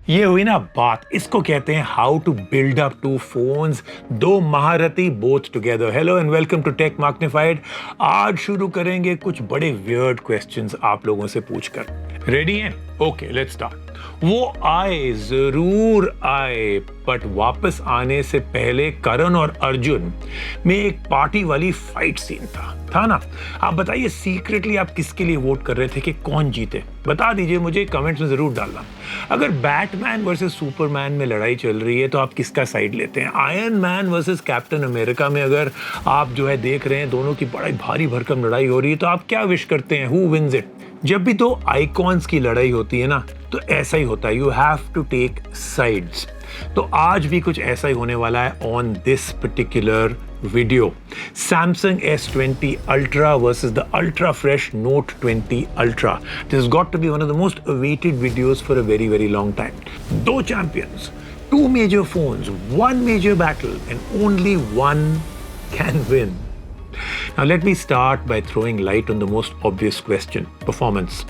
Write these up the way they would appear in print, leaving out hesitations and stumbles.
ये हुई ना बात, इसको कहते हैं how to build up two phones, दो महारथी both together. Hello and welcome to Tech Magnified. आज शुरू करेंगे कुछ बड़े वियर्ड क्वेश्चंस आप लोगों से पूछकर। रेडी हैं? Okay, let's start. वो आए, जरूर आए, बट वापस आने से पहले करण और अर्जुन में एक पार्टी वाली फाइट सीन था ना। आप बताइए सीक्रेटली आप किसके लिए वोट कर रहे थे कि कौन जीते? बता दीजिए मुझे, कमेंट्स में जरूर डालना। अगर बैटमैन वर्सेस सुपरमैन में लड़ाई चल रही है तो आप किसका साइड लेते हैं? Iron man versus captain America में अगर आप जो है देख रहे हैं दोनों की बड़ी भारी भरकम लड़ाई हो रही है तो आप क्या विश करते हैं? Who wins it? जब भी दो आइकॉन्स की लड़ाई होती है ना तो ऐसा ही होता है, you have to take sides. तो आज भी कुछ ऐसा ही होने वाला है on this particular video. Samsung S20 Ultra versus the ultra fresh Note 20 Ultra. This has got to be one of the most awaited videos for a very, very long time. Two champions, two major phones, one major battle, and only one can win. Now let me start by throwing light on the most obvious question: performance.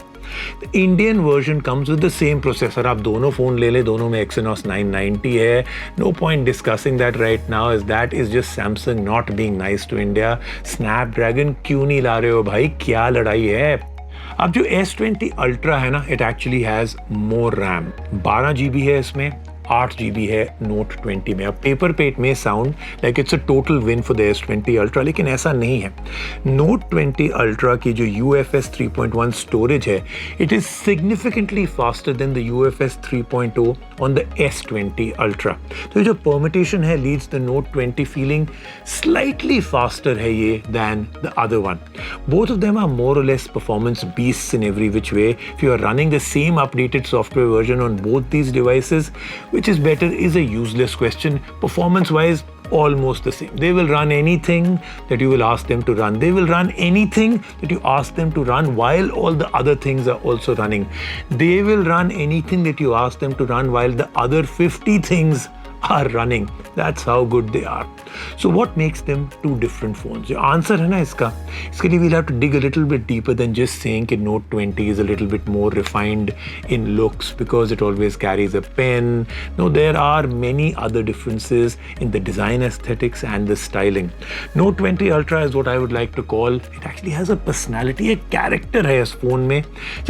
The Indian version comes with the same processor. आप दोनों phone ले ले, दोनों में Exynos 990 है. No point discussing that right now, as that is just Samsung not being nice to India. Snapdragon क्यों नहीं ला रहे हो भाई? क्या लड़ाई है? अब जो S20 Ultra है ना, it actually has more RAM. 12 GB है इसमें, 8 GB है Note 20 में। अब पेपर पे it may sound like it's a total win for the S20 Ultra, लेकिन ऐसा नहीं है। Note 20 Ultra की जो UFS 3.1 स्टोरेज है, it is significantly faster than the UFS 3.0 on the S20 Ultra। तो जो परमिटेशन है leads the Note 20 feeling slightly faster है ये than the other one. Both of them are more और less performance beasts in every which way. If you are running the same updated software version on both these devices, which is better is a useless question. Performance wise, almost the same. They will run anything that you will ask them to run. They will run anything that you ask them to run while all the other things are also running. They will run anything that you ask them to run while the other 50 things are running. That's how good they are. So what makes them two different phones? The answer है ना इसके लिए we'll have to dig a little bit deeper than just saying that Note 20 is a little bit more refined in looks because it always carries a pen. No, there are many other differences in the design aesthetics and the styling. Note 20 Ultra is what I would like to call, it actually has a personality, एक character है इस phone में.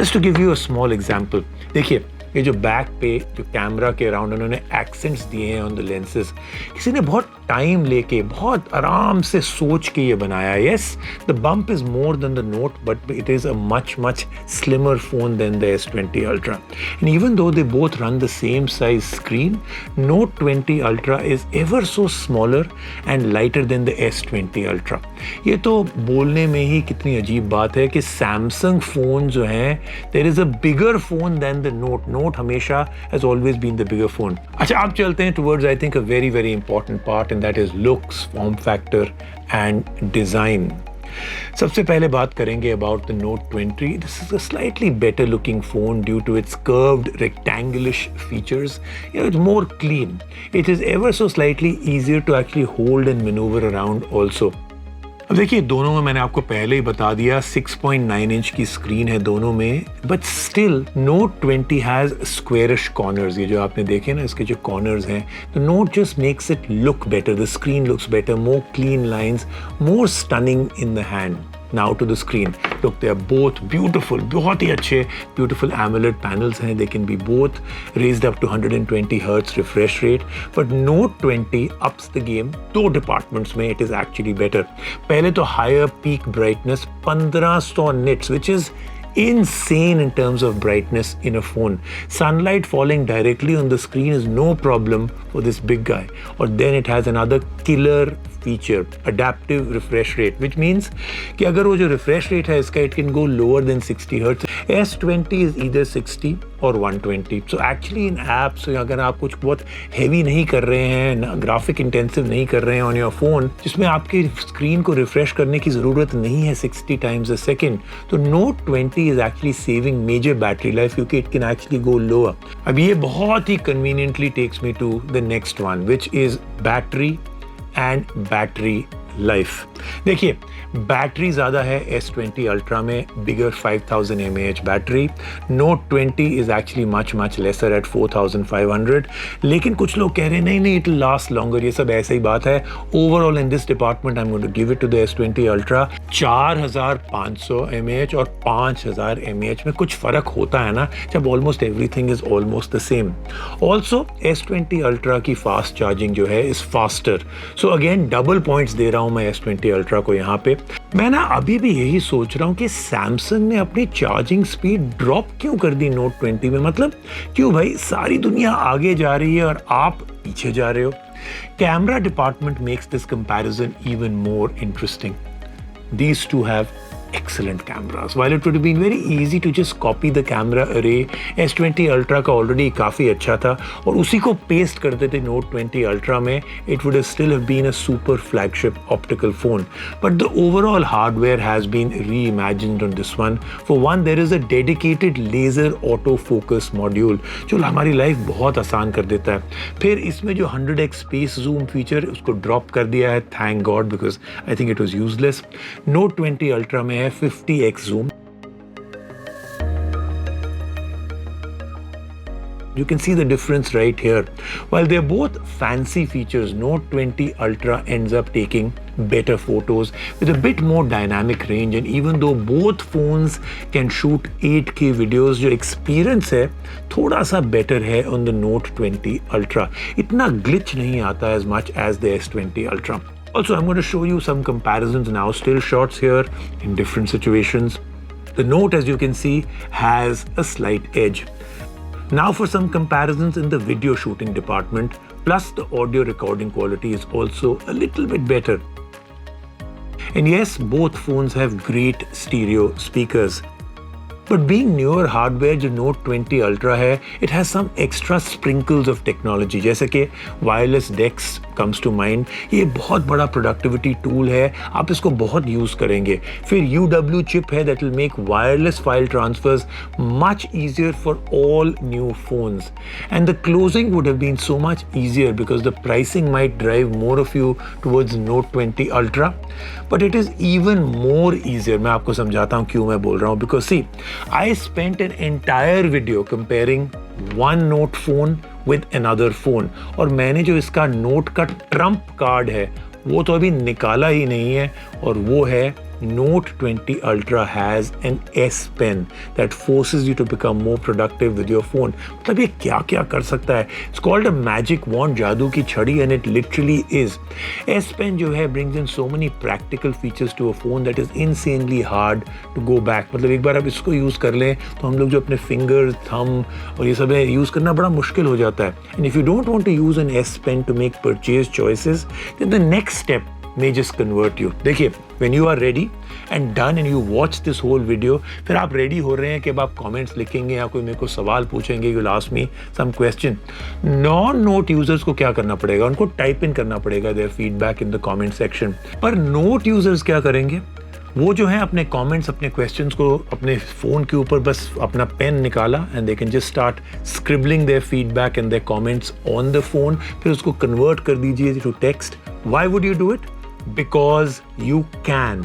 Just to give you a small example, देखिए ये जो back पे जो camera के अराउंड उन्होंने एक्सेंट्स दिए हैं ऑन द लेंसेज, किसी ने बहुत टाइम लेके बहुत आराम से सोच के ये बनाया है. Yes, the bump is more than the note, but it is a much slimmer phone than the S20 Ultra. And even though they both run the same size screen, Note 20 Ultra is ever so smaller and lighter than the S20 Ultra. ये तो बोलने में ही कितनी अजीब बात है कि Samsung phone जो हैं, there is a bigger phone than the Note. Note हमेशा has always been the bigger phone. अच्छा, अब चलते हैं towards I think a very very important part, and that is looks, form factor and design. सबसे पहले बात करेंगे about the Note 20. This is a slightly better looking phone due to its curved rectangular features. You know, it's more clean. It is ever so slightly easier to actually hold and maneuver around also. अब देखिए दोनों में मैंने आपको पहले ही बता दिया 6.9 inch की स्क्रीन है दोनों में, but still Note 20 has squarish corners. ये जो आपने देखे ना इसके जो कॉर्नर्स हैं, तो Note just makes it look better. The screen looks better, more clean lines, more stunning in the hand. Now to the screen. Look, they are both beautiful, बहुत ही अच्छे beautiful AMOLED panels हैं. They can be both raised up to 120 Hz refresh rate. But Note 20 ups the game. दो departments में it is actually better. पहले तो higher peak brightness 1500 nits, which is insane in terms of brightness in a phone. Sunlight falling directly on the screen is no problem for this big guy. Or then it has another killer feature, adaptive refresh rate, which means कि अगर वो जो refresh rate है इसका, it can go lower than 60 Hz. S20 is either 60 or 120. So actually in apps, अगर आप कुछ बहुत heavy नहीं कर रहे हैं, graphic intensive नहीं कर रहे हैं on your phone, जिसमें आपकी स्क्रीन को रिफ्रेश करने की ज़रूरत नहीं है 60 times a second, तो Note 20 is actually saving major battery life क्योंकि it can actually go lower. अब ये बहुत ही conveniently takes me to the next one, which is battery and battery life. देखिए, बैटरी ज़्यादा है S20 अल्ट्रा में, bigger 5000 mAh battery. Note 20 is actually much lesser at 4500, लेकिन कुछ लोग कह रहे हैं नहीं इट लास्ट लॉन्गर। ये सब ऐसे ही बात है। Overall in this department I am going to give it to the S20 Ultra. 4500 mAh और 5000 mAh में कुछ फर्क होता है ना, जब almost everything is almost the same. Also S20 ultra की फास्ट चार्जिंग जो है is faster. So again double points दे रहा हूं मैं S20 अल्ट्रा को यहाँ पे। मैं ना अभी भी यही सोच रहा हूँ कि सैमसंग ने अपनी चार्जिंग स्पीड ड्रॉप क्यों कर दी Note 20 में। मतलब क्यों भाई, सारी दुनिया आगे जा रही है और आप पीछे जा रहे हो। Camera department makes this comparison even more interesting. These two have excellent cameras. While it would have been very easy to just copy the camera array, S20 Ultra का already काफ़ी अच्छा था और उसी को paste करते थे Note 20 Ultra में, it would have still have been a super flagship optical phone. But the overall hardware has been reimagined on this one. For one, there is a dedicated laser autofocus module जो हमारी life बहुत आसान कर देता है। फिर इसमें जो 100x space zoom feature उसको ड्रॉप कर दिया है, thank God, because I think it was useless. Note 20 Ultra में 50x zoom. You can see the difference right here. While they're both fancy features, Note 20 Ultra ends up taking better photos with a bit more dynamic range, and even though both phones can shoot 8K videos, जो experience है थोड़ा सा better है on the Note 20 Ultra. इतना glitch नहीं आता as much as the S20 Ultra. Also, I'm going to show you some comparisons now, still shots here in different situations. The Note, as you can see, has a slight edge. Now for some comparisons in the video shooting department, plus the audio recording quality is also a little bit better. And yes, both phones have great stereo speakers. But being newer hardware जो Note 20 Ultra है, it has some extra sprinkles of technology, जैसे कि wireless DeX comes to mind. ये बहुत बड़ा productivity tool है, आप इसको बहुत use करेंगे। फिर UW chip है that will make wireless file transfers much easier for all new phones. And the closing would have been so much easier because the pricing might drive more of you towards Note 20 Ultra. But it is even more easier. मैं आपको समझाता हूँ क्यों मैं बोल रहा हूँ। Because see, I spent an entire video comparing one Note phone with another phone, और मैंने जो इसका Note का ट्रम्प कार्ड है वो तो अभी निकाला ही नहीं है, और वो है Note 20 Ultra has an S Pen that forces you to become more productive with your phone. मतलब ये क्या क्या कर सकता है। It's called a magic wand, जादू की छड़ी, and it literally is. S Pen जो है brings in so many practical features to a phone that is insanely hard to go back. मतलब एक बार आप इसको यूज़ कर लें तो हम लोग जो अपने फिंगर, थम और ये सब है यूज़ करना बड़ा मुश्किल हो जाता है। And if you don't want to use an S Pen to make purchase choices, then the next step may just convert you. देखिए, when you are ready and done and you watch this whole video, फिर आप ready हो रहे हैं कि अब आप comments लिखेंगे या कोई मेरे को सवाल पूछेंगे, you'll ask me some question. Non-Note users को क्या करना पड़ेगा? उनको type in करना पड़ेगा their feedback in the comment section. पर Note users क्या करेंगे? वो जो है अपने comments, अपने questions को अपने फ़ोन के ऊपर बस अपना पेन निकाला and they can just start scribbling their feedback and their comments on the phone. फिर उसको convert कर दीजिए to text. Why would you do it? Because you can.